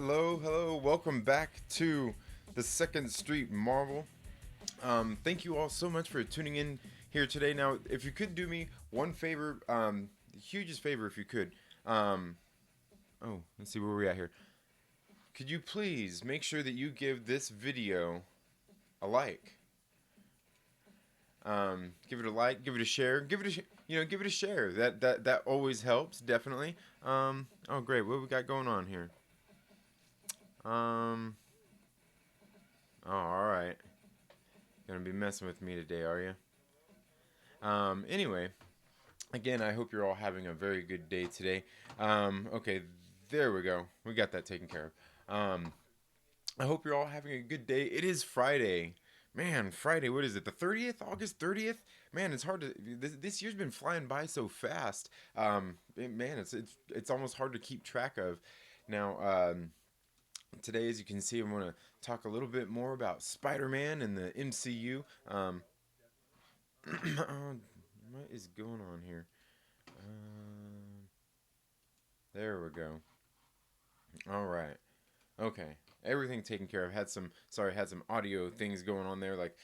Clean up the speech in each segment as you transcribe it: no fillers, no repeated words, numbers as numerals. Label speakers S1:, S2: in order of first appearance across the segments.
S1: Hello, hello, welcome back to the Second Street Marvel. Thank you all so much for tuning in here today. Now, if you could do me one favor, the hugest favor, if you could. Um, let's see where we're at here. Could you please make sure that you give this video a like? Give it a like, give it a share, give it a share. That always helps, definitely. Oh great, what we got going on here? Um, all right. Gonna be messing with me today, are you? Anyway, again, I hope you're all having a very good day today. Okay, there we go. We got that taken care of. I hope you're all having a good day. It is Friday. Man, Friday, what is it? The 30th? August 30th? Man, it's hard to. This year's been flying by so fast. Man, it's almost hard to keep track of. Now, today, as you can see, I'm going to talk a little bit more about Spider-Man and the MCU. What is going on here? Um, there we go. All right. Okay. Everything taken care of. Had some audio things going on there, like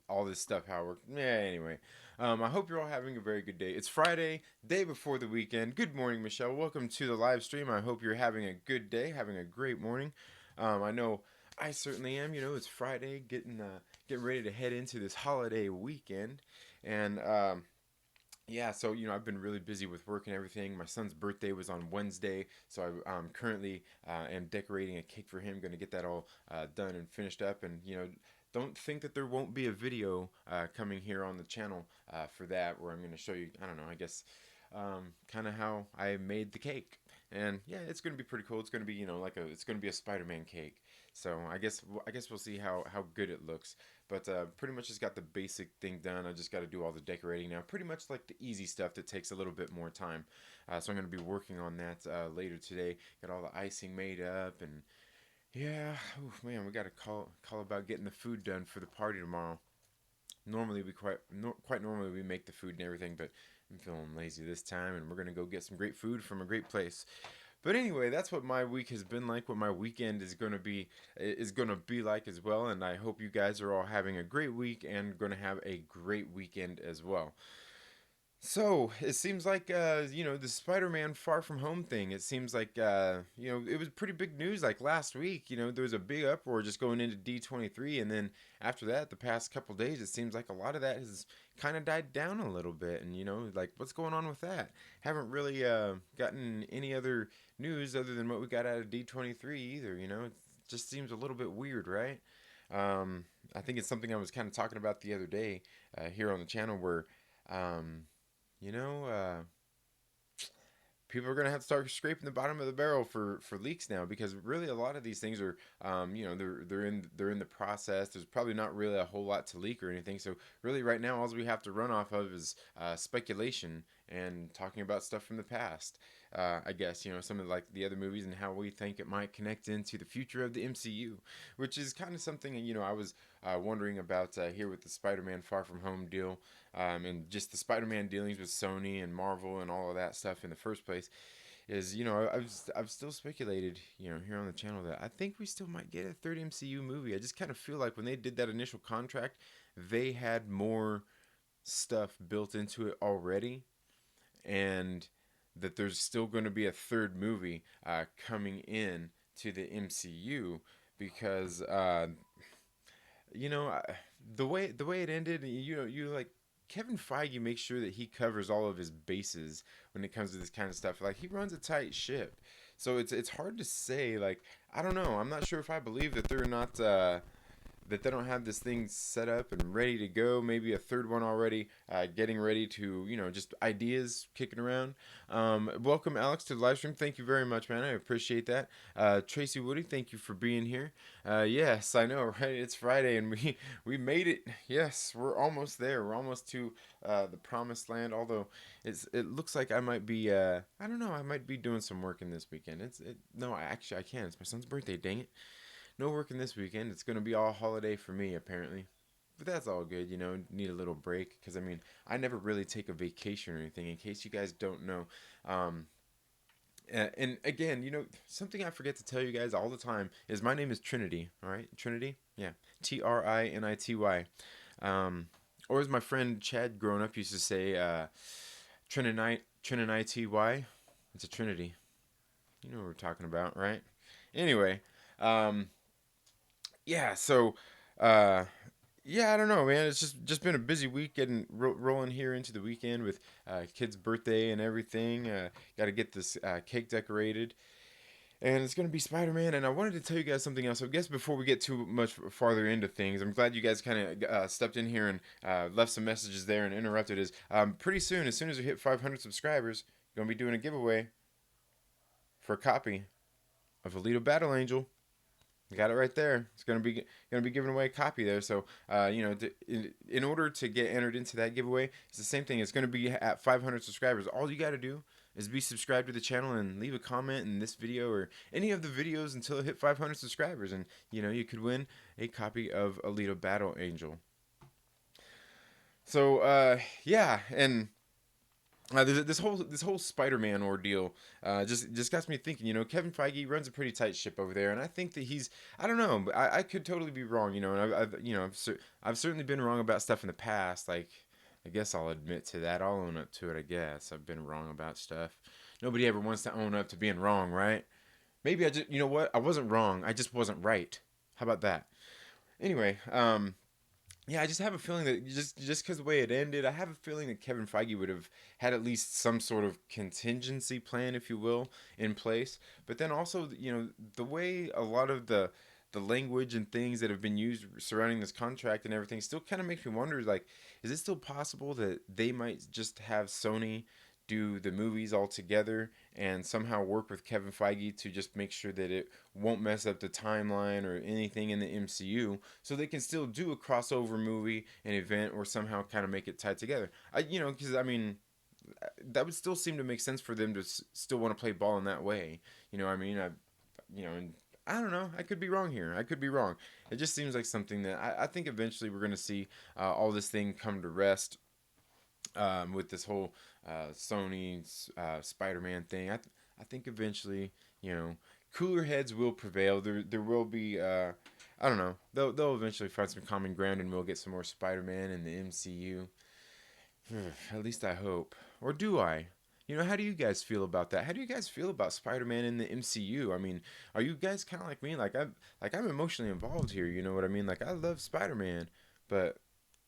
S1: all this stuff. How we're anyway. I hope you're all having a very good day. It's Friday, day before the weekend. Good morning, Michelle. Welcome to the live stream. I hope you're having a good day, having a great morning. I know I certainly am. It's Friday, getting ready to head into this holiday weekend, and yeah, so I've been really busy with work and everything. My son's birthday was on Wednesday, so I currently am decorating a cake for him. Going to get that all done and finished up, and don't think that there won't be a video coming here on the channel for that, where I'm going to show you. I don't know. I guess kind of how I made the cake, and yeah, it's going to be pretty cool. It's going to be it's going to be a Spider-Man cake. So I guess we'll see how good it looks. But pretty much just got the basic thing done. I just got to do all the decorating now. Pretty much like the easy stuff that takes a little bit more time. So I'm going to be working on that later today. Got all the icing made up, and yeah, oof, man, we got to call about getting the food done for the party tomorrow. Normally we quite normally we make the food and everything, but I'm feeling lazy this time, and we're gonna go get some great food from a great place. But anyway, that's what my week has been like. What my weekend is gonna be like as well. And I hope you guys are all having a great week and gonna have a great weekend as well. So it seems like the Spider-Man Far From Home thing. It seems like it was pretty big news. Like last week, there was a big uproar just going into D23, and then after that, the past couple days, it seems like a lot of that has kind of died down a little bit. And like what's going on with that? Haven't really gotten any other news other than what we got out of D23 either. It just seems a little bit weird, right? I think it's something I was kind of talking about the other day here on the channel where. Um, you know, People are gonna have to start scraping the bottom of the barrel for leaks now, because really a lot of these things are they're in the process. There's probably not really a whole lot to leak or anything. So really right now all we have to run off of is speculation and talking about stuff from the past. I guess some of like the other movies and how we think it might connect into the future of the MCU, which is kind of something I was wondering about here with the Spider-Man Far From Home deal, and just the Spider-Man dealings with Sony and Marvel and all of that stuff in the first place. Is I've still speculated here on the channel that I think we still might get a third MCU movie. I just kind of feel like when they did that initial contract, they had more stuff built into it already, and that there's still going to be a third movie coming in to the MCU, because you know, I, the way it ended, you like Kevin Feige makes sure that he covers all of his bases when it comes to this kind of stuff. Like he runs a tight ship, so it's hard to say. Like I don't know. I'm not sure if I believe that they're not. That they don't have this thing set up and ready to go. Maybe a third one already, getting ready to, just ideas kicking around. Welcome, Alex, to the live stream. Thank you very much, man. I appreciate that. Tracy Woody, thank you for being here. Yes, I know, right? It's Friday, and we made it. Yes, we're almost there. We're almost to the promised land. Although it looks like I might be. I don't know. I might be doing some work in this weekend. No, actually I can. It's my son's birthday. Dang it. No working this weekend. It's gonna be all holiday for me apparently, but that's all good. Need a little break, because I never really take a vacation or anything. In case you guys don't know, um, And again, something I forget to tell you guys all the time is my name is Trinity. All right, Trinity. Yeah, Trinity. Or as my friend Chad growing up used to say, Trinity. It's a Trinity. You know what we're talking about, right? Anyway, um, yeah. So, uh, yeah, I don't know, man. It's just been a busy week getting rolling here into the weekend with kid's birthday and everything. Got to get this cake decorated, and it's gonna be Spider Man. And I wanted to tell you guys something else. I guess before we get too much farther into things, I'm glad you guys kind of stepped in here and left some messages there and interrupted. Is pretty soon, as soon as we hit 500 subscribers, gonna be doing a giveaway for a copy of Alito Battle Angel. You got it right there. It's gonna be giving away a copy there. So in order to get entered into that giveaway, it's the same thing. It's gonna be at 500 subscribers. All you got to do is be subscribed to the channel and leave a comment in this video or any of the videos until it hit 500 subscribers, and you could win a copy of Alito Battle Angel. So yeah, and this whole Spider-Man ordeal just got me thinking. Kevin Feige runs a pretty tight ship over there, and I think that he's, I don't know, but I could totally be wrong. And I've certainly been wrong about stuff in the past. Like, I guess I'll admit to that. I'll own up to it. I guess I've been wrong about stuff. Nobody ever wants to own up to being wrong, right? Maybe I just, what? I wasn't wrong. I just wasn't right. How about that? Anyway, yeah, I just have a feeling that just because the way it ended, I have a feeling that Kevin Feige would have had at least some sort of contingency plan, if you will, in place. But then also, the way a lot of the language and things that have been used surrounding this contract and everything still kind of makes me wonder, like, is it still possible that they might just have Sony do the movies all together and somehow work with Kevin Feige to just make sure that it won't mess up the timeline or anything in the MCU, so they can still do a crossover movie, an event, or somehow kind of make it tied together. Because I mean, that would still seem to make sense for them to still want to play ball in that way. And I don't know. I could be wrong here. I could be wrong. It just seems like something that I think eventually we're going to see all this thing come to rest with this whole Sony Spider-Man thing. I think eventually, cooler heads will prevail. There will be I don't know. They'll eventually find some common ground, and we'll get some more Spider-Man in the MCU. At least I hope. Or do I? How do you guys feel about that? How do you guys feel about Spider-Man in the MCU? I mean, are you guys kind of like me? Like I'm emotionally involved here. You know what I mean? Like, I love Spider-Man, but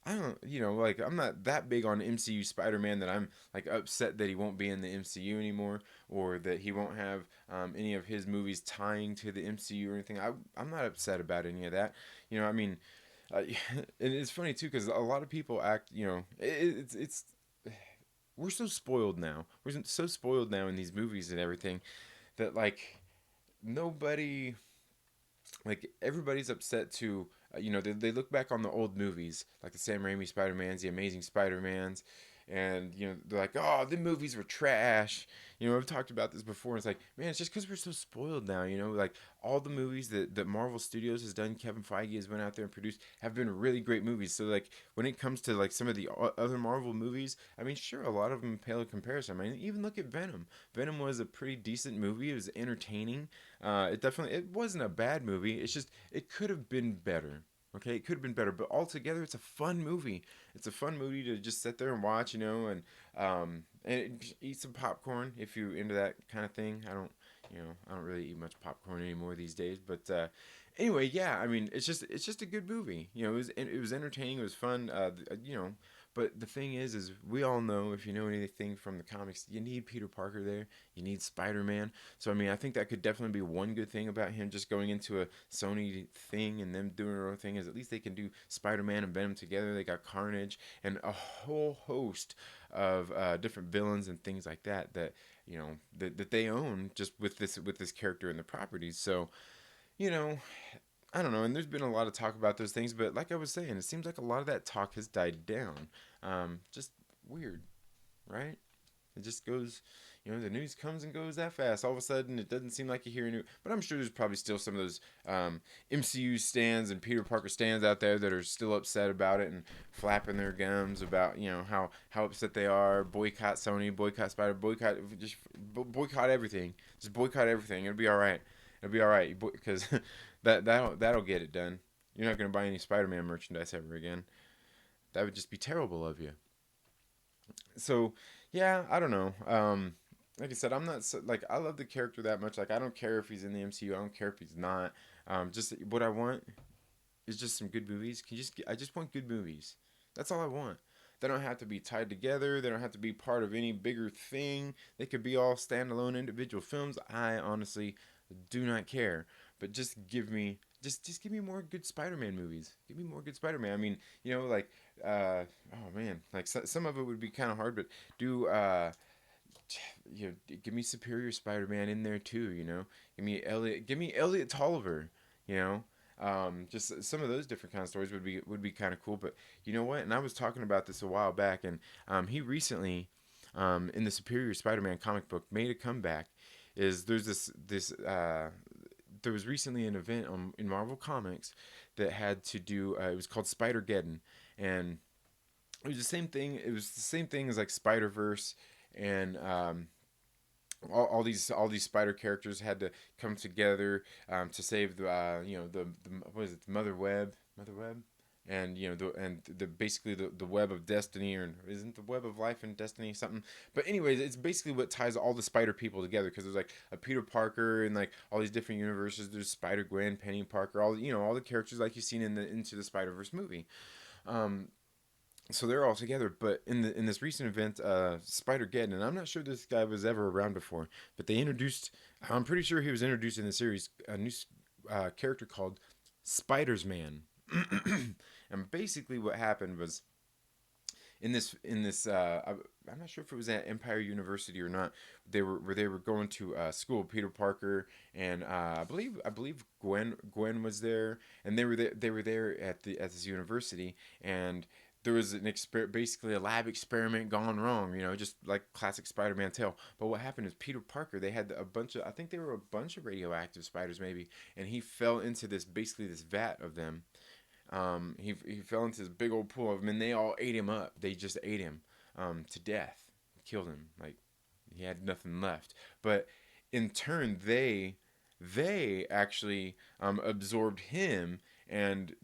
S1: I don't, like, I'm not that big on MCU Spider-Man that I'm like upset that he won't be in the MCU anymore, or that he won't have any of his movies tying to the MCU or anything. I'm not upset about any of that. I mean, and it's funny too because a lot of people act, it's we're so spoiled now. We're so spoiled now in these movies and everything that, like, nobody, like, everybody's upset to they look back on the old movies like the Sam Raimi Spider-Mans, the Amazing Spider-Mans, and they're like, oh, the movies were trash. I've talked about this before. It's like, man, it's just because we're so spoiled now. Like, all the movies that Marvel Studios has done, Kevin Feige has went out there and produced, have been really great movies. So, like, when it comes to, like, some of the other Marvel movies, I mean, sure, a lot of them pale in comparison. I mean, even look at Venom. Venom was a pretty decent movie. It was entertaining. It wasn't a bad movie. It's just, it could have been better. Okay, it could have been better, but altogether, it's a fun movie. It's a fun movie to just sit there and watch, and eat some popcorn if you're into that kind of thing. I don't really eat much popcorn anymore these days, but anyway, yeah. I mean, it's just a good movie. It was entertaining. It was fun. But the thing is we all know, if you know anything from the comics, you need Peter Parker there. You need Spider-Man. So, I mean, I think that could definitely be one good thing about him just going into a Sony thing and them doing their own thing, is at least they can do Spider-Man and Venom together. They got Carnage and a whole host of different villains and things like that that they own just with this character and the properties. So, you know, I don't know, and there's been a lot of talk about those things, but like I was saying, it seems like a lot of that talk has died down. Just weird, right? It just goes, the news comes and goes that fast. All of a sudden, it doesn't seem like you hear new. But I'm sure there's probably still some of those MCU stands and Peter Parker stands out there that are still upset about it and flapping their gums about how upset they are. Boycott Sony, boycott Spider, boycott everything. Just boycott everything. It'll be all right. It'll be all right because that'll get it done. You're not gonna buy any Spider-Man merchandise ever again. That would just be terrible of you. So yeah, I don't know. Like I said, I'm not like I love the character that much. Like I don't care if he's in the MCU. I don't care if he's not. Just what I want is just some good movies. I just want good movies. That's all I want. They don't have to be tied together. They don't have to be part of any bigger thing. They could be all standalone individual films. I honestly do not care. But just give me more good Spider-Man movies. Give me more good Spider-Man. I mean, like oh man, like some of it would be kind of hard, but do give me Superior Spider-Man in there too. Give me Elliot Tolliver. You know, just some of those different kind of stories would be kind of cool. But you know what? And I was talking about this a while back, and he recently, in the Superior Spider-Man comic book, made a comeback. There's this there was recently an event in Marvel Comics that had to do. It was called Spider-Geddon, and it was the same thing. It was the same thing as like Spider Verse, and all these spider characters had to come together to save the what is it, the Mother Web, and the basically the web of destiny, or isn't the web of life and destiny something? But anyways, it's basically what ties all the Spider people together, because there's like a Peter Parker and like all these different universes. There's Spider Gwen, Penny Parker, all the characters like you've seen in the Into the Spider Verse movie. Um, so they're all together. But in this recent event, Spider Geddon, and I'm not sure this guy was ever around before, but they introduced. I'm pretty sure he was introduced in the series, a new character called Spider's Man. And basically, what happened was I'm not sure if it was at Empire University or not. They were going to school. Peter Parker and I believe Gwen was there, and they were there at this university, and there was basically a lab experiment gone wrong, just like classic Spider-Man tale. But what happened is Peter Parker, they had a bunch of, I think they were a bunch of radioactive spiders maybe, and he fell into this vat of them. He fell into this big old pool of them, and they all ate him up. They just ate him to death, killed him. Like he had nothing left. But in turn, they actually absorbed him, and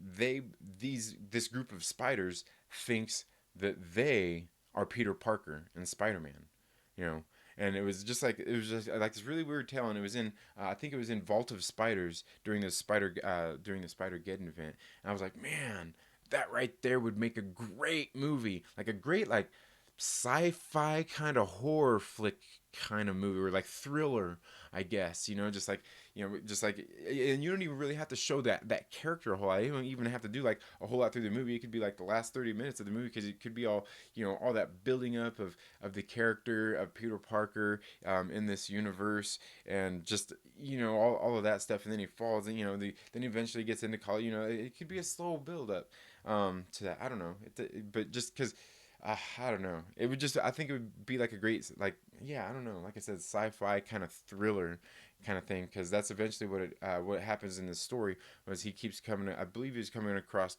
S1: this group of spiders thinks that they are Peter Parker and Spider-Man. You know, and it was just like this really weird tale, and it was in I think it was in Vault of Spiders during the Spider-Geddon event, and I was like, man, that right there would make a great movie, like a great like sci-fi kind of horror flick kind of movie, or like thriller, I guess. Just like, and you don't even really have to show that character a whole lot. You don't even have to do like a whole lot through the movie. It could be like the last 30 minutes of the movie, because it could be all that building up of the character of Peter Parker in this universe, and just all of that stuff, and then he falls, and then he eventually gets into college. It could be a slow build up to that. I don't know, but just because I don't know. It would just. I think it would be like a great, like, yeah. I don't know. Like I said, sci-fi kind of thriller kind of thing, because that's eventually what happens in this story. Was he keeps coming. I believe he was coming across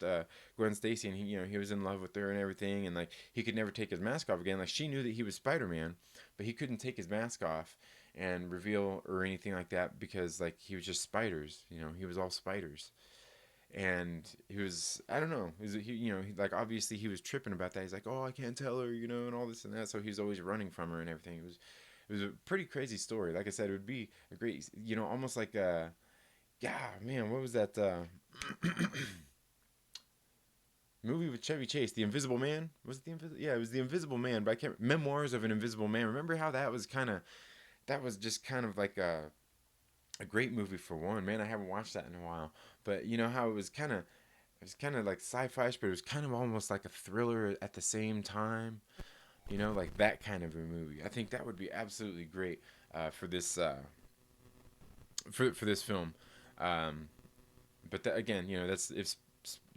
S1: Gwen Stacy, and he was in love with her and everything, and like he could never take his mask off again. Like she knew that he was Spider-Man, but he couldn't take his mask off and reveal or anything like that, because like he was just spiders. He was all spiders. And he was, I don't know, like obviously he was tripping about that. He's like, oh, I can't tell her, and all this and that. So he was always running from her and everything. It was a pretty crazy story. Like I said, it would be a great, almost like yeah, man, what was that movie with Chevy Chase, The Invisible Man? Was it Yeah, it was The Invisible Man. But I can't, Memoirs of an Invisible Man. Remember how that was just kind of like a great movie for one. Man, I haven't watched that in a while. But you know how it was kind of like sci-fi, but it was kind of almost like a thriller at the same time. Like that kind of a movie. I think that would be absolutely great for this for this film. But again, that's if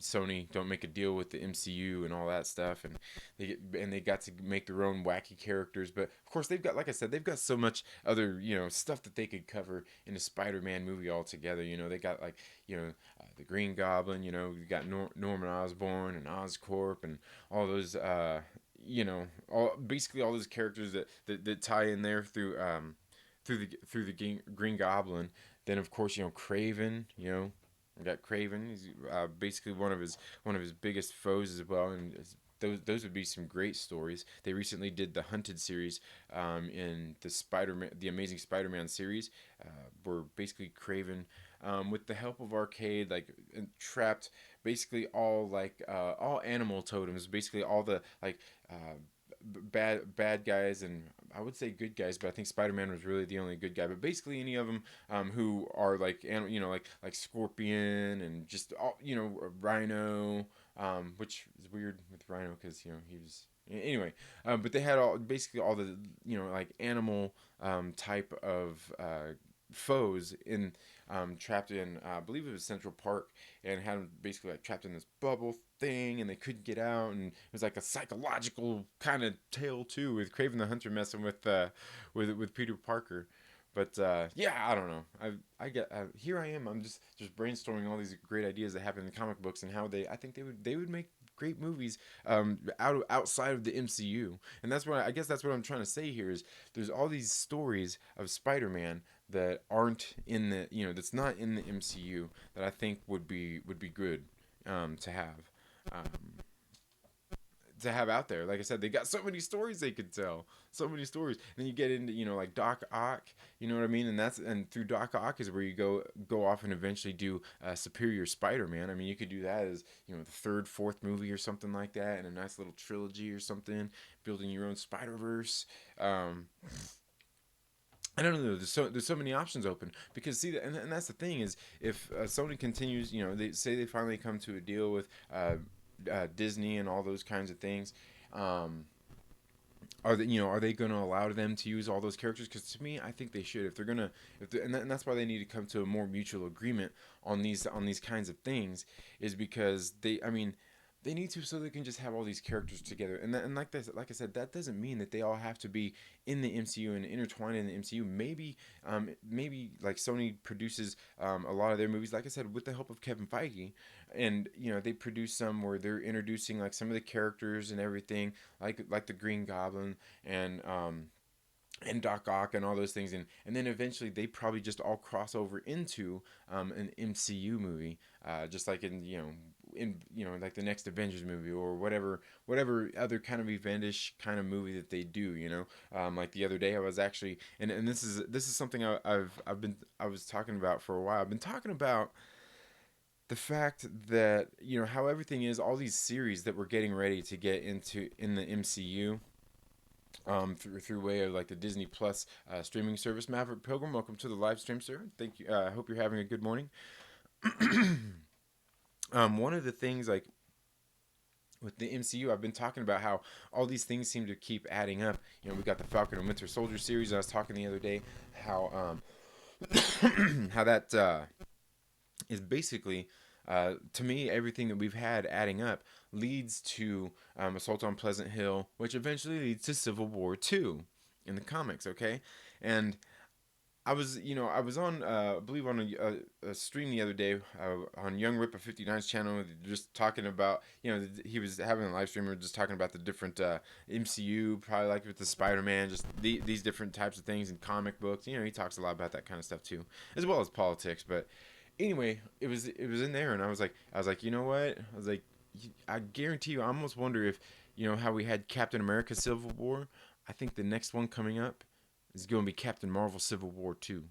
S1: Sony don't make a deal with the MCU and all that stuff, and they got to make their own wacky characters. But of course, they've got, like I said, they've got so much other stuff that they could cover in a Spider-Man movie altogether. They got like the Green Goblin. You got Norman Osborn and Oscorp and all those. All basically all those characters that tie in there through the Green Goblin. Then of course Craven. We got Craven. He's basically one of his biggest foes as well, and those would be some great stories. They recently did the Hunted series in the Amazing Spider-Man series, where basically Craven, with the help of Arcade, like trapped basically all animal totems, basically all the bad guys, and I would say good guys, but I think Spider-Man was really the only good guy. But basically, any of them who are like Scorpion and just all Rhino, which is weird with Rhino because he was anyway. But they had basically all the like animal type of foes in trapped in I believe it was Central Park, and had them basically like trapped in this bubble thing, and they couldn't get out, and it was like a psychological kind of tale too, with Craven the Hunter messing with Peter Parker. But yeah, I don't know. I get here I am. I'm just brainstorming all these great ideas that happen in the comic books, and how I think they would make great movies outside of the MCU. And that's what I'm trying to say here is there's all these stories of Spider-Man that aren't in that's not in the MCU that I think would be good to have. Um, to have out there. Like I said, they got so many stories they could tell. So many stories. And then you get into, like Doc Ock, you know what I mean? And through Doc Ock is where you go off and eventually do Superior Spider-Man. I mean, you could do that as, the third, fourth movie or something like that, and a nice little trilogy or something, building your own Spider-Verse. I don't know. There's so many options open, because see, and that's the thing is, if Sony continues, they say they finally come to a deal with Disney and all those kinds of things. Are they going to allow them to use all those characters? Because to me, I think they should. If they're gonna, and that's why they need to come to a more mutual agreement on these kinds of things, is because they need to, so they can just have all these characters together. And like I said, that doesn't mean that they all have to be in the MCU and intertwined in the MCU. Maybe like Sony produces a lot of their movies, like I said, with the help of Kevin Feige, and they produce some where they're introducing like some of the characters and everything, like the Green Goblin and Doc Ock and all those things, and then eventually they probably just all cross over into an MCU movie, just like in like the next Avengers movie, or whatever other kind of eventish kind of movie that they do. Like the other day I was actually, and this is something I was talking about for a while. I've been talking about the fact that how everything is, all these series that we're getting ready to get into in the MCU, through way of like the Disney Plus streaming service. Maverick Pilgrim, welcome to the live stream, sir. Thank you. I hope you're having a good morning. One of the things, like with the MCU, I've been talking about how all these things seem to keep adding up. We got the Falcon and Winter Soldier series. I was talking the other day how how that is basically, to me, everything that we've had adding up leads to Assault on Pleasant Hill, which eventually leads to Civil War 2 in the comics, okay? And I was on, I believe on a stream the other day on Young Ripper 59's channel, just talking about, he was having a live stream, just talking about the different MCU, probably like with the Spider-Man, just these different types of things in comic books. He talks a lot about that kind of stuff too, as well as politics, but anyway, it was in there, and I was like, you know what? I was like, I guarantee you, I almost wonder if, how we had Captain America Civil War. I think the next one coming up is going to be Captain Marvel Civil War 2.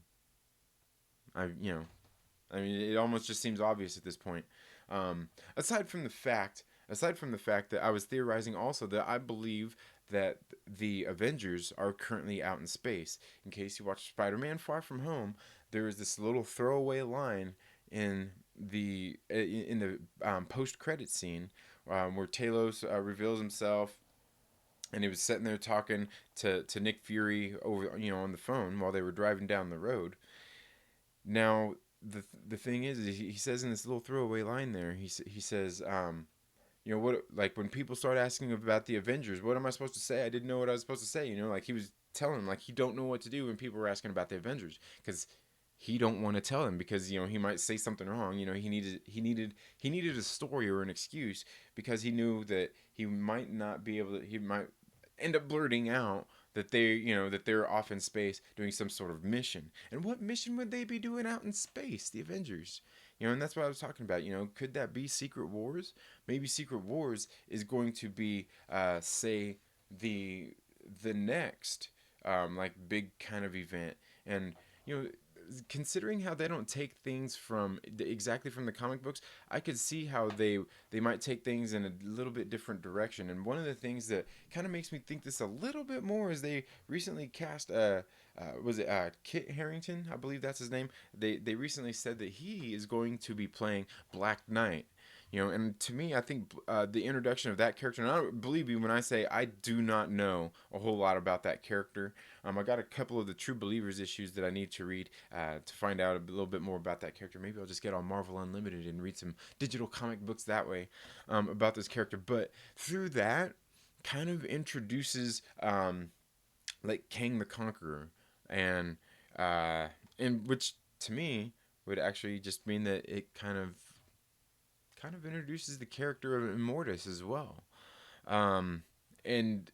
S1: It almost just seems obvious at this point. Aside from the fact that I was theorizing also that I believe that the Avengers are currently out in space. In case you watch Spider-Man Far From Home, there is this little throwaway line in the post-credit scene where Talos reveals himself, and he was sitting there talking to Nick Fury over on the phone while they were driving down the road. Now, the thing is he says in this little throwaway line there, he says, you know what, like when people start asking about the Avengers, what am I supposed to say? I didn't know what I was supposed to say. You know, like he was telling them like he don't know what to do when people were asking about the Avengers, because he don't want to tell them, because you know he might say something wrong. You know, he needed a story or an excuse, because he knew that he might not be able to, he might end up blurting out that they, you know, that they're off in space doing some sort of mission. And what mission would they be doing out in space, the Avengers? You know, and that's what I was talking about. You know, could that be Secret Wars? Maybe Secret Wars is going to be, say, the the next like big kind of event. And you know, considering how they don't take things from exactly from the comic books, I could see how they might take things in a little bit different direction. And one of the things that kind of makes me think this a little bit more is they recently cast was it Kit Harington? I believe that's his name. They recently said that he is going to be playing Black Knight. You know, and to me, I think the introduction of that character, and I don't believe me when I say I do not know a whole lot about that character. I got a couple of the True Believers issues that I need to read to find out a little bit more about that character. Maybe I'll just get on Marvel Unlimited and read some digital comic books that way about this character. But through that, kind of introduces like Kang the Conqueror, and and which to me would actually just mean that it kind of introduces the character of Immortus as well, and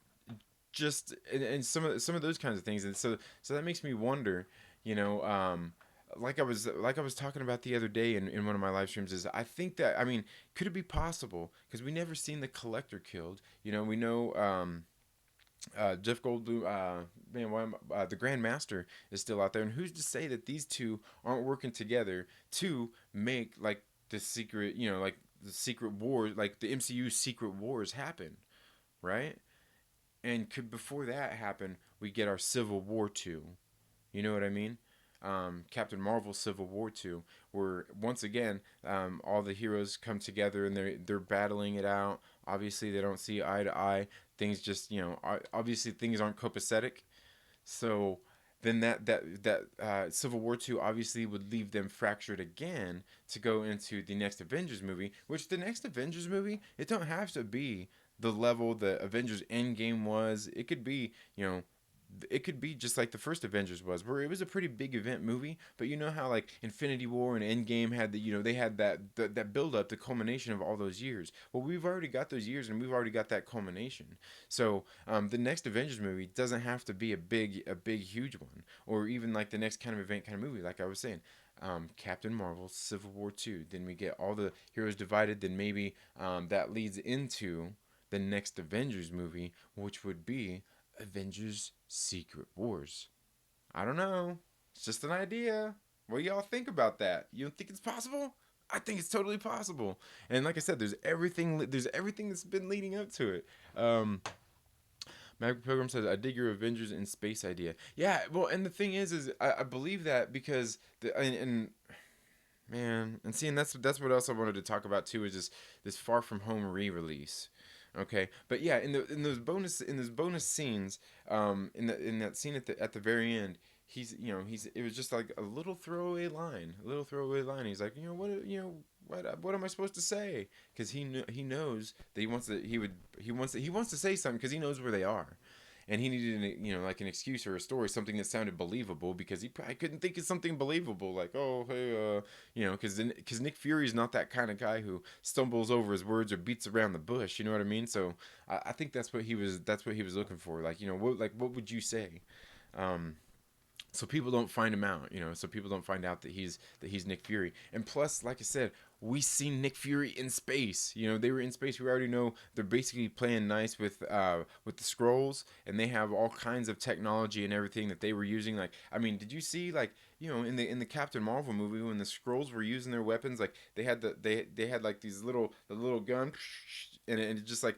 S1: just and some of those kinds of things. And so that makes me wonder, you know, like I was talking about the other day in one of my live streams, is I think that, I mean, could it be possible, because we never seen the Collector killed. You know, we know Jeff Goldblum, man, the Grand Master is still out there, and who's to say that these two aren't working together to make like the secret, you know, like the Secret Wars, like the MCU Secret Wars happen, right? And could, before that happen, we get our Civil War 2. You know what I mean? Captain Marvel Civil War 2, where once again all the heroes come together and they're battling it out. Obviously, they don't see eye to eye. Things just, you know, obviously things aren't copacetic. So then that Civil War 2 obviously would leave them fractured again to go into the next Avengers movie, which the next Avengers movie, it don't have to be the level the Avengers Endgame was. It could be, you know, it could be just like the first Avengers was, where it was a pretty big event movie. But you know how like Infinity War and Endgame had the, you know, they had that build up, the culmination of all those years. Well, we've already got those years, and we've already got that culmination. So the next Avengers movie doesn't have to be a big huge one, or even like the next kind of event kind of movie. Like I was saying, Captain Marvel Civil War 2. Then we get all the heroes divided. Then maybe that leads into the next Avengers movie, which would be Avengers Secret Wars. I don't know. It's just an idea. What do y'all think about that? You don't think it's possible? I think it's totally possible. And like I said, there's everything that's been leading up to it. Magic Pilgrim says, "I dig your Avengers in space idea." Yeah, well, and the thing is I believe that because and man, and seeing that's what else I wanted to talk about too, is this Far From Home re-release. Okay, but yeah, in those bonus scenes, in that scene at the very end, he's it was just like a little throwaway line, a little throwaway line. He's like, you know what, what am I supposed to say? Because he knows that he wants to say something, because he knows where they are, and he needed you know, like an excuse or a story, something that sounded believable, because he probably couldn't think of something believable, like, oh hey, you know, because Nick Fury is not that kind of guy who stumbles over his words or beats around the bush. You know what I mean? So I think that's what he was looking for. Like, you know, what would you say? Um, so people don't find him out, you know, so people don't find out that he's Nick Fury. And plus, like I said, we seen Nick Fury in space. You know, they were in space. We already know they're basically playing nice with the scrolls, and they have all kinds of technology and everything that they were using. Like, I mean, did you see, like, you know, in the Captain Marvel movie, when the scrolls were using their weapons, like they had like these the little gun, and it just like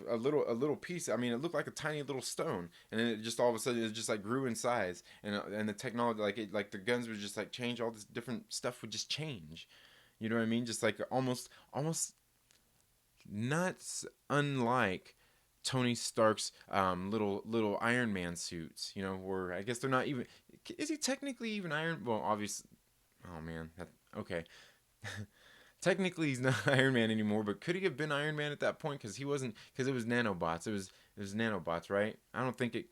S1: a little piece. I mean, it looked like a tiny little stone, and then it just all of a sudden it just like grew in size, and the technology, like the guns would just like change. All this different stuff would just change. You know what I mean? Just like almost not unlike Tony Stark's little Iron Man suits. You know, where I guess they're not even. Is he technically even Iron? Well, obviously. Oh man, okay. Technically, he's not Iron Man anymore, but could he have been Iron Man at that point? Because he wasn't. Because it was nanobots. It was nanobots, right? I don't think it.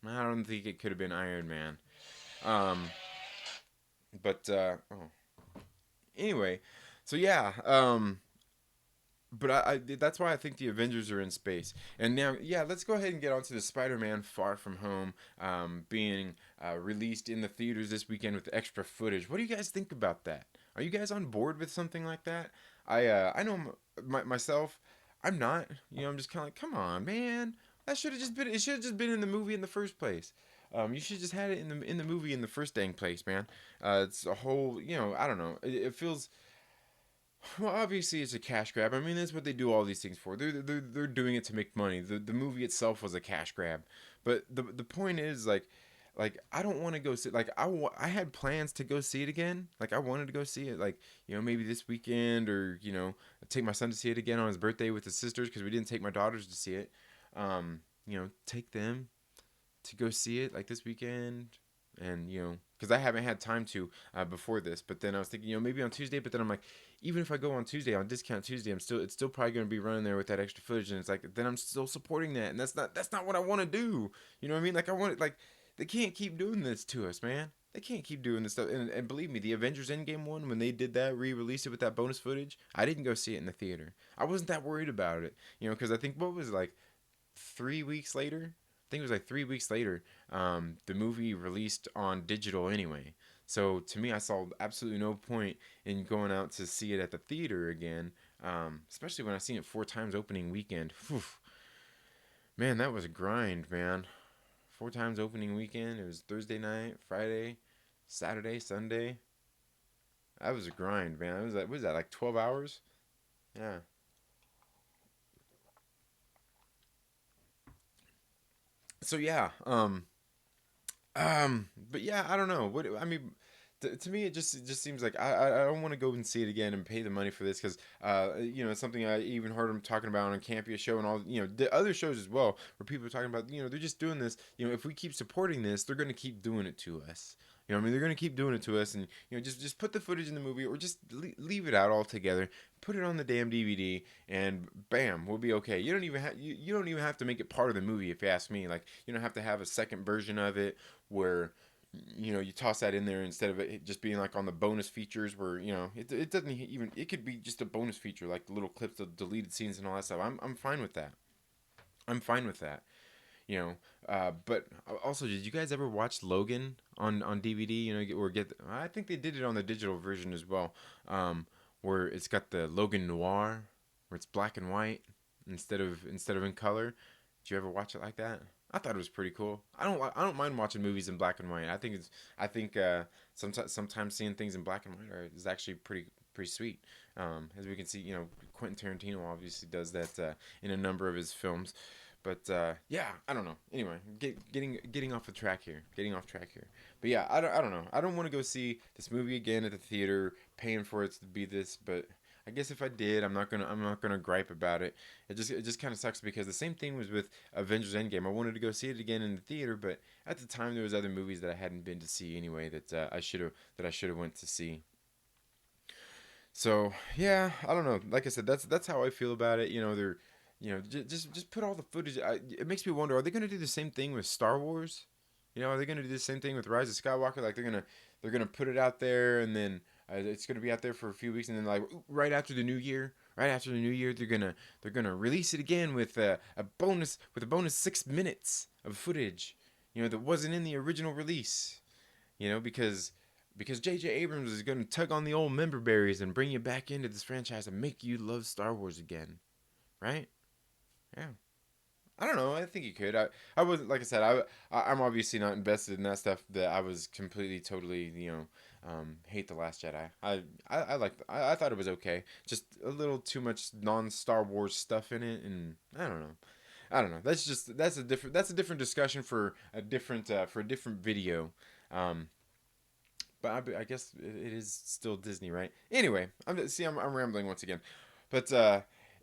S1: I don't think it could have been Iron Man. Um, but oh, anyway, so yeah. But that's why I think the Avengers are in space. And now, yeah, let's go ahead and get on to the Spider-Man Far From Home being released in the theaters this weekend with extra footage. What do you guys think about that? Are you guys on board with something like that? I know myself. I'm not. I'm just kind of like, come on, man. That should have just been. It should have just been in the movie in the first place. You should just had it in the movie in the first dang place, man. It's a whole. I don't know. It feels. Well, obviously it's a cash grab. I mean, that's what they do all these things for. They're doing it to make money. The movie itself was a cash grab, but the point is like I don't want to go see like I had plans to go see it again. Like I wanted to go see it like maybe this weekend or take my son to see it again on his birthday with his sisters because we didn't take my daughters to see it. Take them to go see it like this weekend and because I haven't had time to before this, but then I was thinking maybe on Tuesday, but then I'm like, even if I go on Tuesday on discount Tuesday, it's still probably going to be running there with that extra footage, and it's like then I'm still supporting that, and that's not what I want to do. You know what I mean? Like I want it like they can't keep doing this to us, man. They can't keep doing this stuff. And believe me, the Avengers Endgame one, when they did that, re-released it with that bonus footage, I didn't go see it in the theater. I wasn't that worried about it, because I think what was it, like 3 weeks later. I think it was like 3 weeks later. The movie released on digital anyway. So to me, I saw absolutely no point in going out to see it at the theater again. Especially when I seen it 4 times opening weekend. Whew. Man, that was a grind, man. 4 times opening weekend. It was Thursday night, Friday, Saturday, Sunday. That was a grind, man. It was like, what was that, like 12 hours? Yeah. So yeah, but yeah, I don't know. What I mean, to me, it just seems like I don't want to go and see it again and pay the money for this because it's something I even heard them talking about on Campia show and all the other shows as well where people are talking about they're just doing this. If we keep supporting this, they're gonna keep doing it to us. I mean, they're gonna keep doing it to us, and just put the footage in the movie, or just leave it out altogether. Put it on the damn DVD, and bam, we'll be okay. You don't even have to make it part of the movie, if you ask me. Like you don't have to have a second version of it where you toss that in there instead of it just being like on the bonus features where it doesn't even, it could be just a bonus feature like the little clips of deleted scenes and all that stuff. I'm fine with that. I'm fine with that. you know but also, did you guys ever watch Logan on DVD, or get, I think they did it on the digital version as well, where it's got the Logan Noir, where it's black and white instead of in color. Did you ever watch it like that? I thought it was pretty cool. I don't mind watching movies in black and white. I think sometimes seeing things in black and white is actually pretty sweet. As we can see, Quentin Tarantino obviously does that in a number of his films. But yeah, I don't know. Anyway, getting off the track here. Getting off track here. But yeah, I don't know. I don't want to go see this movie again at the theater, paying for it to be this. But I guess if I did, I'm not gonna gripe about it. It just kind of sucks because the same thing was with Avengers Endgame. I wanted to go see it again in the theater, but at the time there was other movies that I hadn't been to see anyway that I should have went to see. So yeah, I don't know. Like I said, that's how I feel about it. They're, just put all the footage. It makes me wonder: are they gonna do the same thing with Star Wars? Are they gonna do the same thing with Rise of Skywalker? Like they're gonna put it out there, and then it's gonna be out there for a few weeks, and then like right after the new year, they're gonna release it again with a bonus 6 minutes of footage, that wasn't in the original release. Because J.J. Abrams is going to tug on the old member berries and bring you back into this franchise and make you love Star Wars again, right? Yeah. I don't know. I think he could. I wasn't, like I said. I'm obviously not invested in that stuff. That I was completely, totally, hate the Last Jedi. I liked. I thought it was okay. Just a little too much non-Star Wars stuff in it, and I don't know. I don't know. That's a different discussion for a different video. Um, but I guess it is still Disney, right? Anyway, I'm rambling once again, but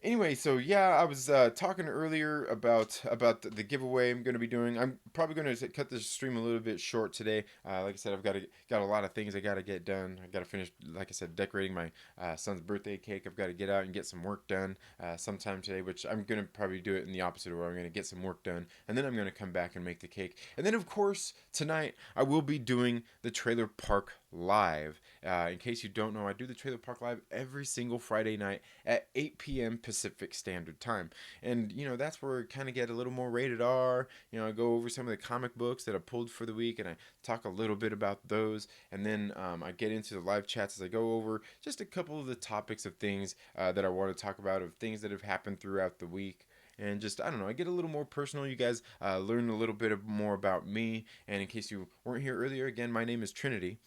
S1: Anyway, so yeah, I was talking earlier about the giveaway I'm going to be doing. I'm probably going to cut this stream a little bit short today. Like I said, got a lot of things I got to get done. I got to finish, like I said, decorating my son's birthday cake. I've got to get out and get some work done sometime today, which I'm going to probably do it in the opposite order. I'm going to get some work done, and then I'm going to come back and make the cake. And then, of course, tonight I will be doing the Trailer Park Live. In case you don't know, I do the Trailer Park Live every single Friday night at 8 p.m. Pacific Standard Time. And, that's where I kind of get a little more rated R. I go over some of the comic books that I pulled for the week and I talk a little bit about those. And then I get into the live chats as I go over just a couple of the topics of things that I want to talk about, of things that have happened throughout the week. And just, I don't know, I get a little more personal. You guys learn a little bit more about me. And in case you weren't here earlier, again, my name is Trinity.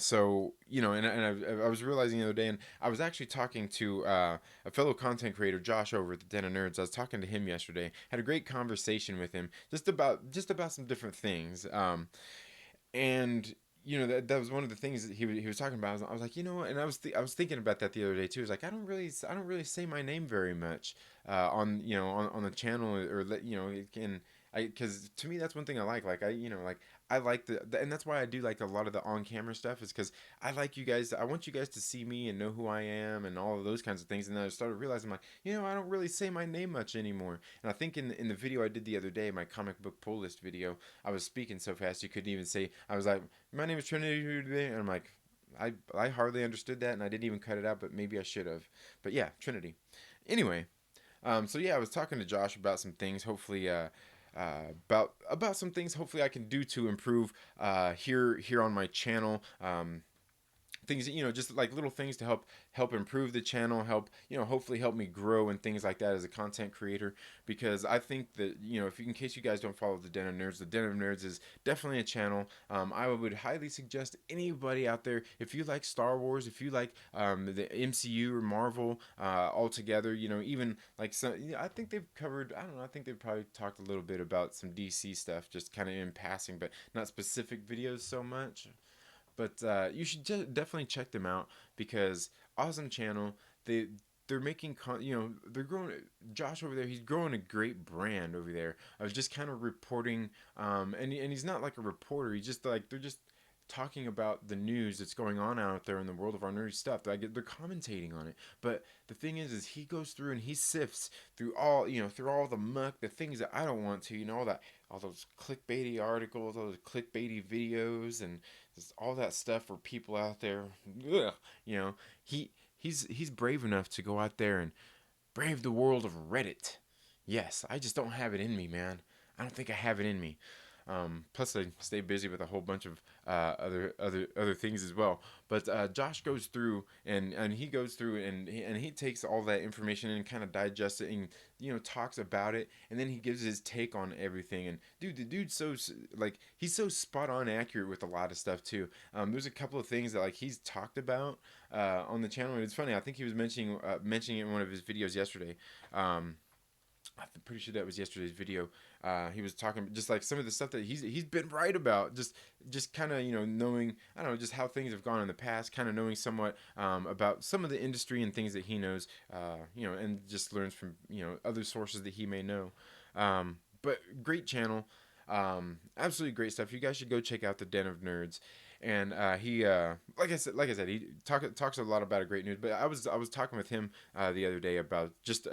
S1: So I was realizing the other day, and I was actually talking to a fellow content creator, Josh, over at the Den of Nerds. I was talking to him yesterday, had a great conversation with him just about some different things. And that was one of the things that he was talking about. I was like, and I was thinking about that the other day too. I was like, I don't really say my name very much on the channel, or can I, because to me that's one thing I like I like and that's why I do like a lot of the on camera stuff, is because I want you guys to see me and know who I am and all of those kinds of things. And then I started realizing, like, I don't really say my name much anymore. And I think in the video I did the other day, my comic book pull list video, I was speaking so fast you couldn't even say. I was like, my name is Trinity, and I'm like, I hardly understood that, and I didn't even cut it out, but maybe I should have. But yeah, Trinity. Anyway, so yeah, I was talking to Josh about some things. Hopefully, about some things. Hopefully, I can do to improve here on my channel. Things that, just like little things to help improve the channel, help, hopefully help me grow and things like that as a content creator. Because I think that, if in case you guys don't follow the Den of Nerds, the Den of Nerds is definitely a channel. I would highly suggest anybody out there, if you like Star Wars, if you like the MCU or Marvel altogether, even like some, I think they've covered, I don't know, I think they've probably talked a little bit about some DC stuff, just kind of in passing, but not specific videos so much. But you should definitely check them out, because awesome channel. They're making they're growing. Josh over there, he's growing a great brand over there. I was just kind of reporting, and he's not like a reporter. He's just like, they're just talking about the news that's going on out there in the world of our nerdy stuff. They're commentating on it. But the thing is he goes through and he sifts through all the muck, the things that I don't want to, all those clickbaity articles, all those clickbaity videos, and just all that stuff for people out there. Ugh, you know, he's brave enough to go out there and brave the world of Reddit. Yes, I just don't have it in me, man. I don't think I have it in me. Plus, I stay busy with a whole bunch of other things as well. But Josh goes through and he goes through and he takes all that information and kind of digests it, and talks about it, and then he gives his take on everything. And the dude's so, like, he's so spot on accurate with a lot of stuff too. There's a couple of things that, like, he's talked about on the channel, and it's funny. I think he was mentioning it in one of his videos yesterday. I'm pretty sure that was yesterday's video. He was talking just like some of the stuff that he's been right about. Just kind of knowing, I don't know, just how things have gone in the past. Kind of knowing somewhat about some of the industry and things that he knows. And just learns from other sources that he may know. But great channel. Absolutely great stuff. You guys should go check out the Den of Nerds. And he, like I said, he talks a lot about a great news. But I was talking with him the other day about just